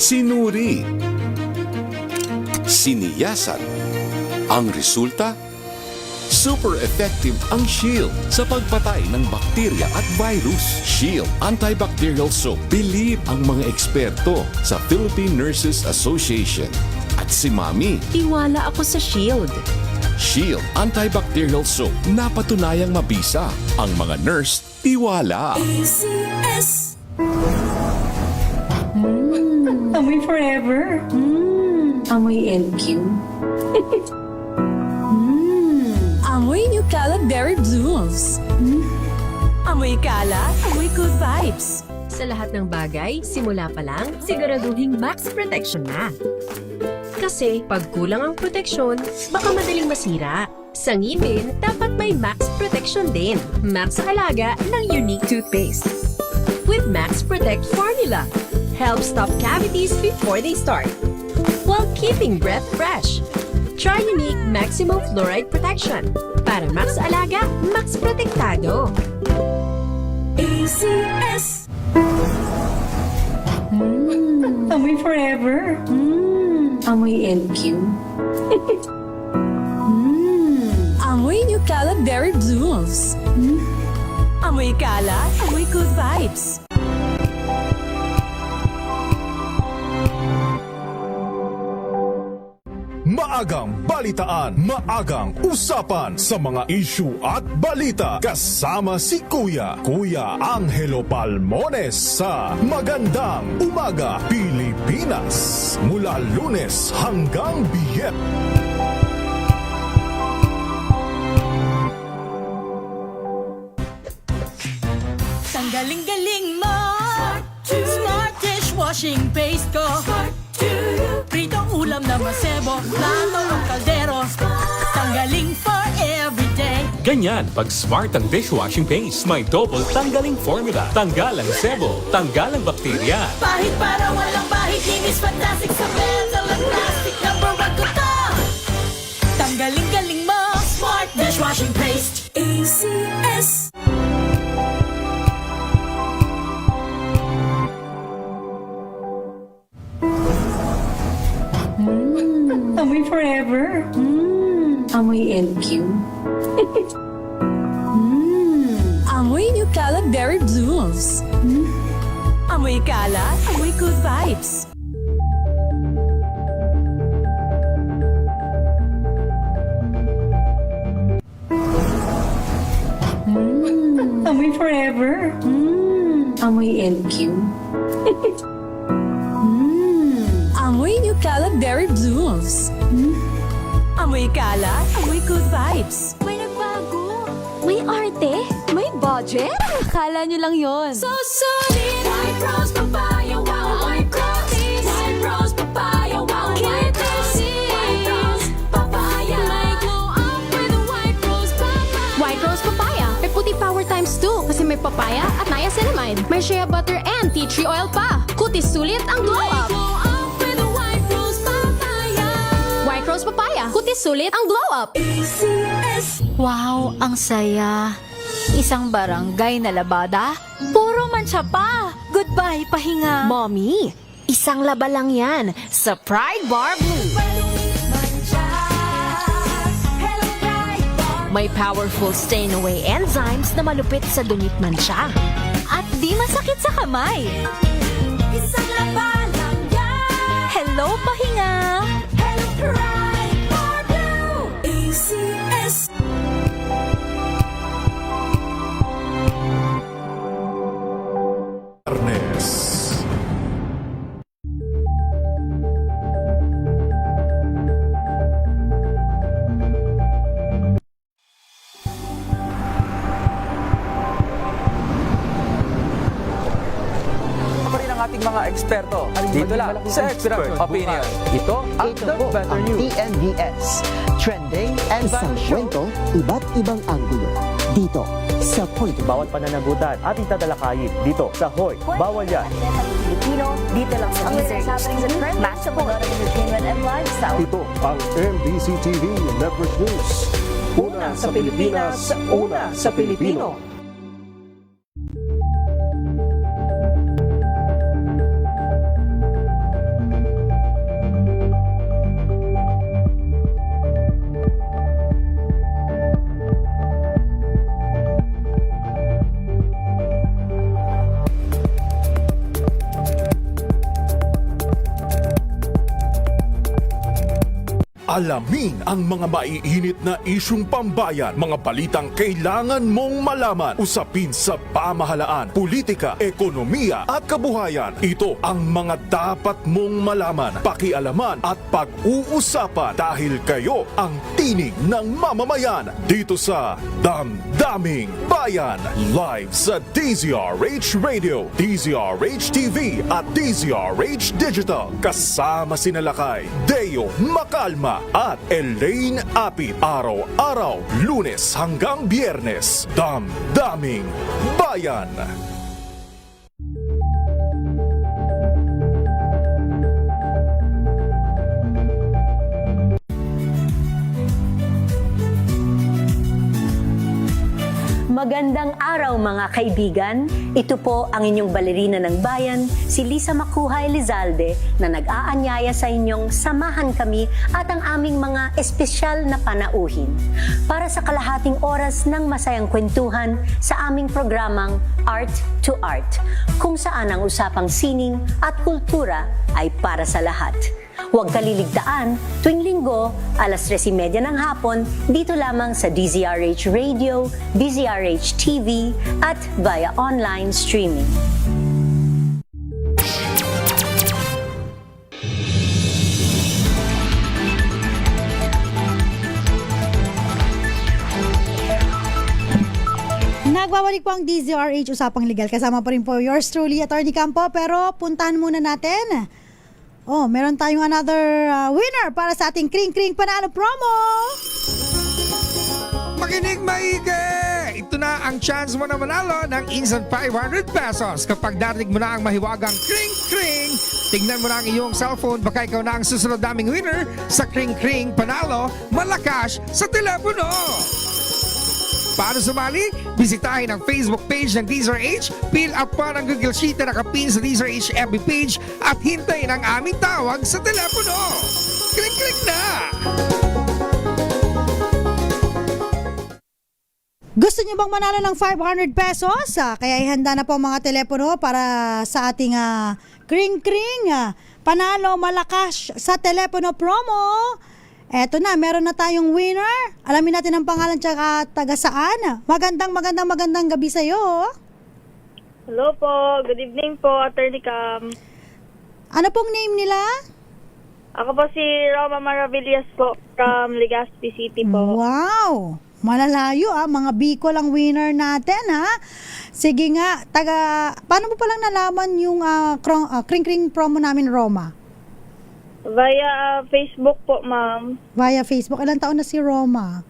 sinuri, siniyasan. Ang resulta? Super effective ang Shield sa pagpatay ng bakterya at virus. Shield Antibacterial Soap. Believe ang mga eksperto sa Philippine Nurses Association. At si Mami. Tiwala ako sa Shield. Shield Antibacterial Soap. Napatunayang mabisa. Ang mga nurse, tiwala. ACS. Amoy forever. Amoy LQ. Amoy New Cala Berry Blooms. Amoy Cala, amoy good vibes. Sa lahat ng bagay, simula pa lang, siguraduhing max protection na. Kasi pag kulang ang proteksyon, baka madaling masira. Sa ngipin, dapat may max protection din. Max sa halaga ng unique toothpaste. With Max Protect Formula, help stop cavities before they start, while keeping breath fresh. Try unique Maximum Fluoride Protection para max alaga, max protektado. ACS. Amoy forever. Amoy LQ. Amoy New Cala Berry Blooms. Amoy Cala, amoy good vibes. Maagang balitaan, maagang usapan sa mga issue at balita. Kasama si Kuya Angelo Palmones sa Magandang Umaga Pilipinas. Mula Lunes hanggang Biyernes. Ang galing-galing mo. Smart dishwashing paste ko. Smart Pritong ulam na masebo, plato o kaldero, tanggaling for everyday. Ganyan pag Smart ang dishwashing paste. May double tanggaling formula. Tanggal ang sebo, tanggal ang bakterya. Pahit para walang bahid, linis fantastic sa metal at plastic. Number 1 ko to. Tanggaling-galing mo, Smart dishwashing paste. ACS. Amoy forever. Amoy LQ. Amoy New Kalat Berry Blues. Amoy kalat, amoy good vibes. Amoy forever. Amoy LQ. Amoy New Kalat Berry Blues. Amoy kalat, amoy good vibes. May nagbago. May arte. May budget. Akala nyo lang yon. So solid. White rose papaya, wow. White rose. White rose papaya, wow. White rose. White rose papaya. May glow up with a white rose papaya. White rose papaya. May puti power times 2 kasi may papaya at niacinamide. May shea butter and tea tree oil pa. Kutis sulit ang glow up. Glow up with a white rose papaya. White rose papaya. Kutis sulit ang glow up. ACS. Wow, ang saya. Isang barangay na labada, puro mancha pa. Goodbye, pahinga. Mommy, isang laba lang yan sa Pride Bar Blue. May powerful stain-away enzymes na malupit sa dunit mancha. At di masakit sa kamay. Isang laba lang yan. Hello, pahinga. Hello, Pride Bar Blue. ACS. Ernest. Pa rin ang ating mga eksperto. Dito lang sa Expert Opinion. Ito ang Ito The po Better ang News. TNVS. Trending and Isang Show. kwento, Iba't ibang anggulo. Dito sa Point of Bawat pananagutan ating tatalakayin dito sa Hoy. Bawal yan. Filipino, dito lang sa Match sa entertainment and lifestyle. Ito ang MBC TV Network News. Una sa Pilipinas, una sa Pilipino. Alamin ang mga maiinit na isyung pambayan, mga balitang kailangan mong malaman, usapin sa pamahalaan, politika, ekonomiya at kabuhayan. Ito ang mga dapat mong malaman, pakialaman at pag-uusapan dahil kayo ang tinig ng mamamayan dito sa Damdaming Bayan. Live sa DZRH Radio, DZRH TV at DZRH Digital. Kasama sina Lakay, Deo Macalma at Elaine Apit. Araw-araw, Lunes hanggang Biyernes. Damdaming Bayan. Magandang araw mga kaibigan. Ito po ang inyong balerina ng bayan, si Lisa Makuhay Lizalde, na nag-aanyaya sa inyong samahan kami at ang aming mga espesyal na panauhin para sa kalahating oras ng masayang kwentuhan sa aming programang Art to Art, kung saan ang usapang sining at kultura ay para sa lahat. Huwag kaliligtaan, tuwing linggo, alas 3:30 ng hapon, dito lamang sa DZRH Radio, DZRH TV, at via online streaming. Nagbabalik po ang DZRH Usapang Legal. Kasama pa rin po yours truly, Attorney Campo. Pero puntahan muna natin Oh, meron tayong another winner para sa ating Kring Kring Panalo promo. Makinig maigi! Ito na ang chance mo na manalo ng instant 500 pesos. Kapag narinig mo na ang mahiwagang kring kring, tingnan mo na ang iyong cellphone, baka ikaw na ang susunod naming winner sa Kring Kring Panalo Malakas sa telepono. Para sumali, bisitahin ang Facebook page ng DZRH, fill up pa ng Google Sheet na nakapin sa DZRH FB page at hintayin ang aming tawag sa telepono. Kring kring na! Gusto niyo bang manalo ng 500 pesos? Kaya ihanda na po ang mga telepono para sa ating Kring Kring Panalo Malakas sa telepono promo. Eto na, meron na tayong winner. Alamin natin ang pangalan tsaka taga saan. Magandang gabi sa'yo. Hello po, good evening po, Attorney Cam. Ano pong name nila? Ako po si Roma Maravillas po from Legazpi City po. Wow! Malalayo mga Bicol ang winner natin Sige nga, paano mo palang nalaman yung Kring Kring promo namin, Roma? Via Facebook po, ma'am. Via Facebook. Ilang taon na si Roma?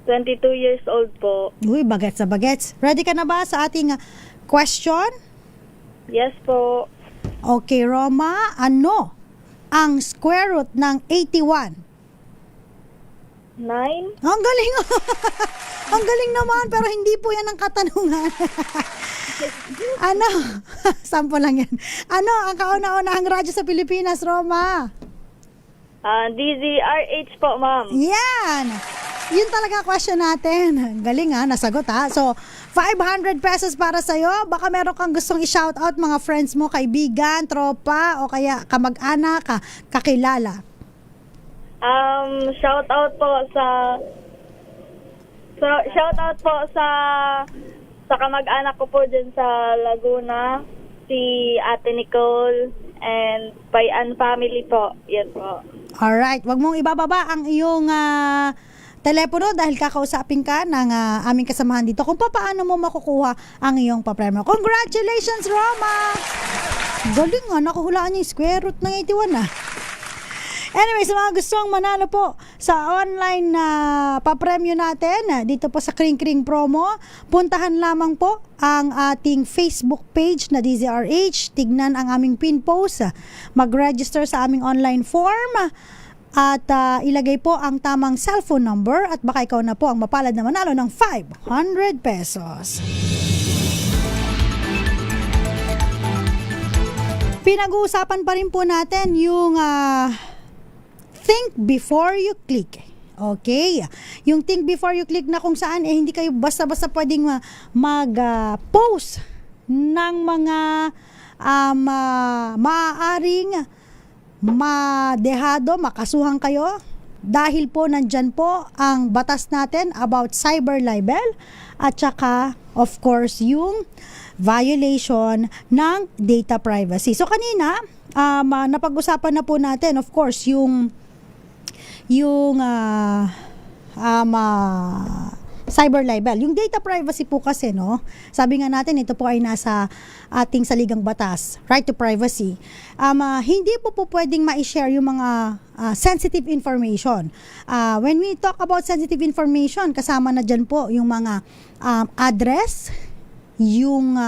22 years old po. Uy, bagets na bagets. Ready ka na ba sa ating question? Yes po. Okay, Roma, ano ang square root ng 81? 9? Ang galing! Ang galing naman, pero hindi po yan ang katanungan. Ano? Sample lang yan. Ano ang kauna-unahang radyo sa Pilipinas, Roma? DZRH po, ma'am. Yan! Yun talaga question natin. Galing nasagot So, 500 pesos para sa'yo. Baka meron kang gustong i-shoutout mga friends mo, kaibigan, tropa, o kaya kamag-anak, kakilala. Shout out po sa kamag-anak ko po dyan sa Laguna, si Ate Nicole and Payan family po. Yan po. Alright, wag mong ibababa ang iyong telepono dahil kakausapin ka ng aming kasamahan dito kung paano mo makukuha ang iyong papremyo. Congratulations, Roma! Galing nakuhulaan niya yung square root ng 81 Anyway, sa mga gustong manalo po sa online na papremyo natin dito po sa Kring Kring promo, puntahan lamang po ang ating Facebook page na DZRH. Tignan ang aming pin post. Mag-register sa aming online form at ilagay po ang tamang cellphone number at baka ikaw na po ang mapalad na manalo ng 500 pesos. Pinag-uusapan pa rin po natin yung think before you click. Okay? Yung think before you click na kung saan hindi kayo basta-basta pwedeng mag-post ng mga maaaring madehado, makasuhan kayo dahil po nandyan po ang batas natin about cyber libel at saka of course yung violation ng data privacy. So kanina napag-usapan na po natin of course yung cyber libel. Yung data privacy po kasi, sabi nga natin, ito po ay nasa ating saligang batas, right to privacy. Hindi po pwedeng ma-share yung mga sensitive information. When we talk about sensitive information, kasama na dyan po yung mga address, yung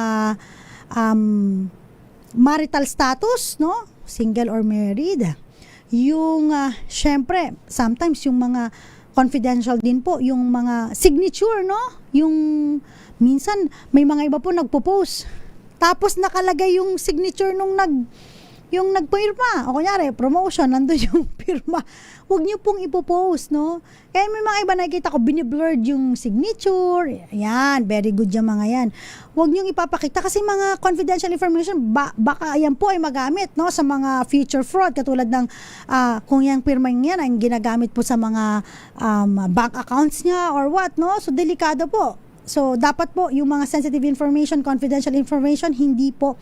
marital status, single or married, yung syempre sometimes yung mga confidential din po yung mga signature yung minsan may mga iba po nagpo-post tapos nakalagay yung signature nung nagpirma o kunyari promotion nandun yung pirma. Huwag niyo pong ipo-post kaya may mga iba nakikita ko biniblurred yung signature. Yan, very good yung mga yan. Huwag niyo ipapakita kasi mga confidential information baka yan po ay magamit sa mga future fraud katulad ng kung yung pirma yan ay ginagamit po sa mga bank accounts niya or what so delikado po. So dapat po yung mga sensitive information, confidential information hindi po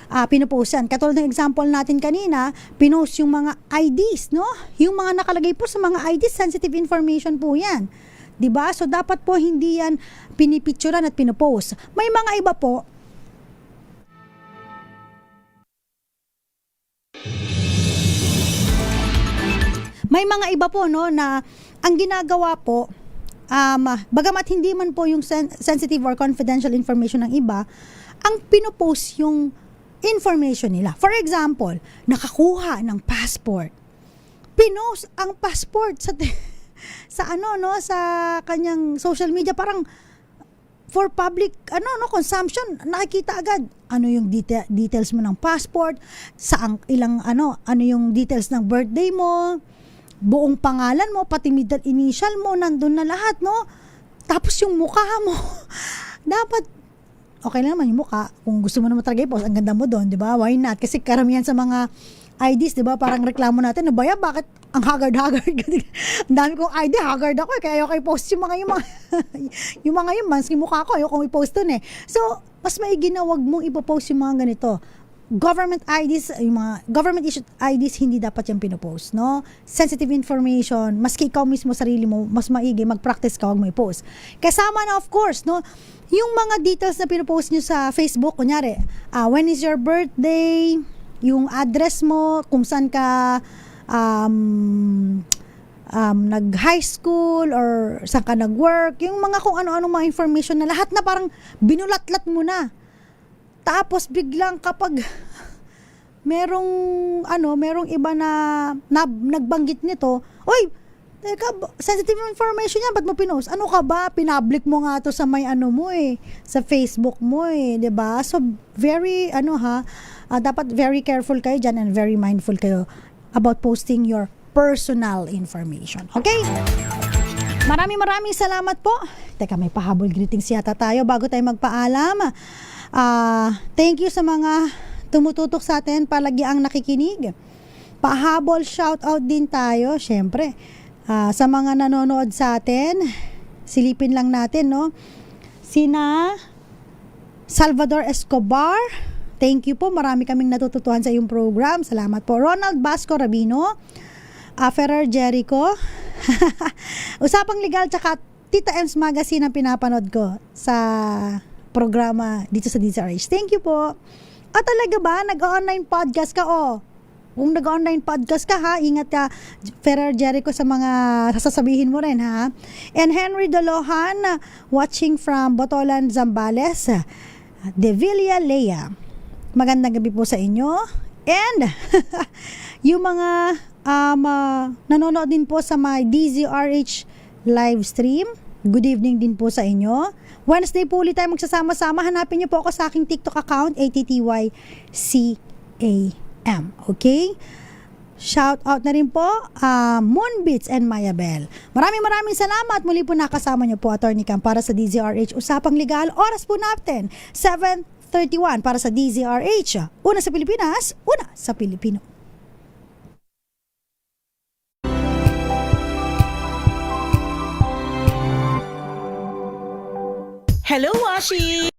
pinuposan. Katulad ng example natin kanina, pinost yung mga IDs, Yung mga nakalagay po sa mga IDs, sensitive information po yan. 'Di ba? So dapat po hindi yan pinipicturean at pinupost. May mga iba po May mga iba po no na ang ginagawa po, bagamat hindi man po yung sensitive or confidential information ng iba, ang pinopost yung information nila. For example, nakakuha ng passport. Pinost ang passport sa sa kanyang social media, parang for public consumption. Nakikita agad ano yung details mo ng passport, ano yung details ng birthday mo, buong pangalan mo, pati middle initial mo, nandun na lahat, no? Tapos yung mukha mo, dapat okay lang naman yung mukha. Kung gusto mo naman talaga i-post, ang ganda mo doon, di ba? Why not? Kasi karamihan sa mga IDs, di ba? Parang reklamo natin, no, baya, bakit ang haggard? Ang dami kong ID, haggard ako eh. Kaya ayoko i-post yung mga yung maski mukha ko, ayoko i-post dun eh. So, mas maigi na wag mong ipopost yung mga ganito. Government IDs, yung mga government issued IDs, hindi dapat yung pinopost, no? Sensitive information, maski ikaw mismo sarili mo, mas maigi mag-practice ka, wag mo i-post. Kasama na, of course, no? Yung mga details na pinopost nyo sa Facebook, kunyari, when is your birthday, yung address mo, kung saan ka nag-high school or saan ka nag-work, yung mga kung ano-ano mga information na lahat na parang binulatlat mo na. Tapos biglang kapag merong iba na nagbanggit nito, oy, teka, sensitive information yan, ba't mo pinost? Ano ka ba? Pinablik mo nga to sa may mo sa Facebook mo 'di ba? So very dapat very careful kayo dyan and very mindful kayo about posting your personal information. Okay? Maraming salamat po. Teka, may pahabol greetings yata tayo bago tayo magpaalam. Thank you sa mga tumututok sa atin, palagi ang nakikinig. Pahabol shout out din tayo, syempre. Sa mga nanonood sa atin, silipin lang natin, no? Sina Salvador Escobar, thank you po. Marami kaming natututuhan sa iyong program. Salamat po. Ronald Basco Rabino, Ferrer Jericho, Usapang Legal, tsaka Tita Ems Magazine ang pinapanood ko sa programa dito sa DZRH. Thank you po. Talaga ba? Nag-online podcast ka, Kung nag-online podcast ka, ingat ka, Ferrer Jericho, sa mga sasabihin mo rin, ha? And Henry Dolohan, watching from Botolan, Zambales, De Villa Lea. Magandang gabi po sa inyo. And yung mga nanonood din po sa my DZRH live stream, good evening din po sa inyo. Wednesday po ulit tayo magsasama-sama. Hanapin niyo po ako sa aking TikTok account, ATTYCAM. Okay? Shout out na rin po, Moonbeats and Mayabel. Maraming salamat. Muli po nakasama niyo po, Attorney Cam, para sa DZRH Usapang Legal. Oras po natin, 7:31 para sa DZRH. Una sa Pilipinas, una sa Pilipino. Hello, Washi!